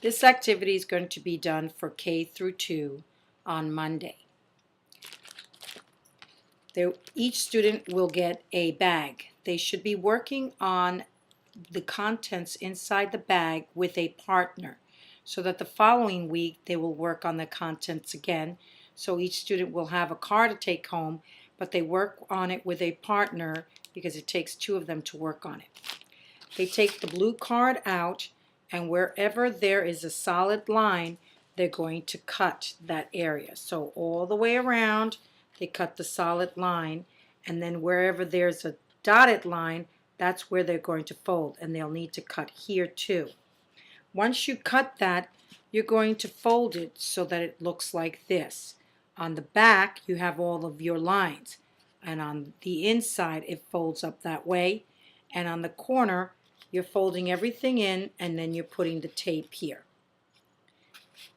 This activity is going to be done for K through 2 on Monday. Each student will get a bag. They should be working on the contents inside the bag with a partner, so that the following week they will work on the contents again. So each student will have a car to take home, but they work on it with a partner because it takes 2 of them to work on it. They take the blue card out, and wherever there is a solid line, they're going to cut that area. So all the way around, they cut the solid line, and then wherever there's a dotted line, that's where they're going to fold, and they'll need to cut here too. Once you cut that, you're going to fold it so that it looks like this. On the back, you have all of your lines, and on the inside, it folds up that way, and on the corner, you're folding everything in, and then you're putting the tape here.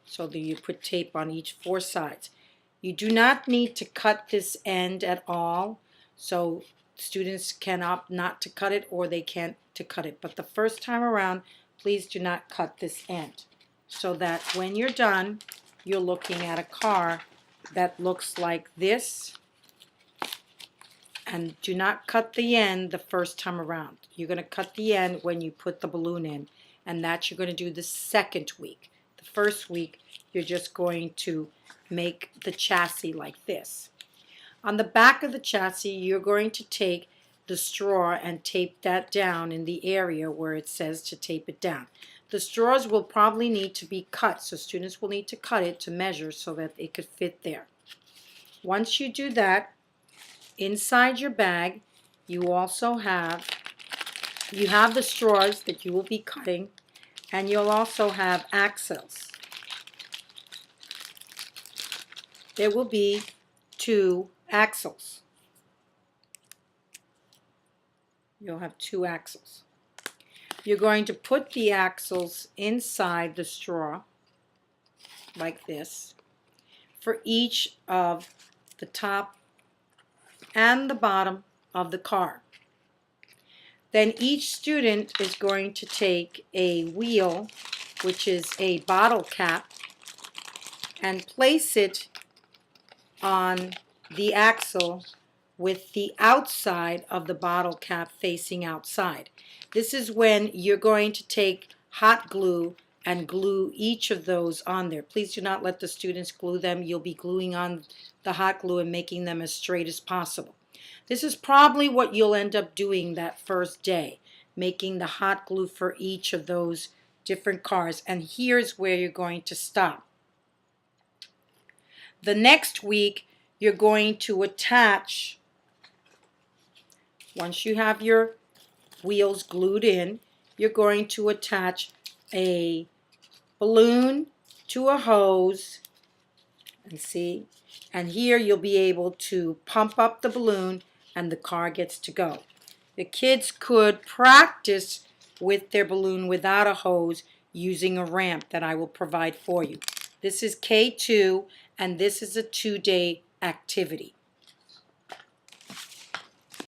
So that you put tape on each 4 sides. You do not need to cut this end at all, so students can opt not to cut it, or they can't to cut it. But the first time around, please do not cut this end, so that when you're done, you're looking at a car that looks like this. And do not cut the end the first time around. You're going to cut the end when you put the balloon in, and that you're going to do the second week. The first week, you're just going to make the chassis like this. On the back of the chassis, you're going to take the straw and tape that down in the area where it says to tape it down. The straws will probably need to be cut, so students will need to cut it to measure so that it could fit there. Once you do that, inside your bag, you also have the straws that you will be cutting, and you'll also have axles. There will be 2 axles. You'll have 2 axles. You're going to put the axles inside the straw like this for each of the top and the bottom of the car. Then each student is going to take a wheel, which is a bottle cap, and place it on the axle with the outside of the bottle cap facing outside. This is when you're going to take hot glue and glue each of those on there. Please do not let the students glue them. You'll be gluing on the hot glue and making them as straight as possible. This is probably what you'll end up doing that first day, making the hot glue for each of those different cars. And here's where you're going to stop. The next week, you're going to attach, once you have your wheels glued in, you're going to attach a balloon to a hose, and see, and here you'll be able to pump up the balloon and the car gets to go. The kids could practice with their balloon without a hose using a ramp that I will provide for you. This is K2, and this is a 2-day activity.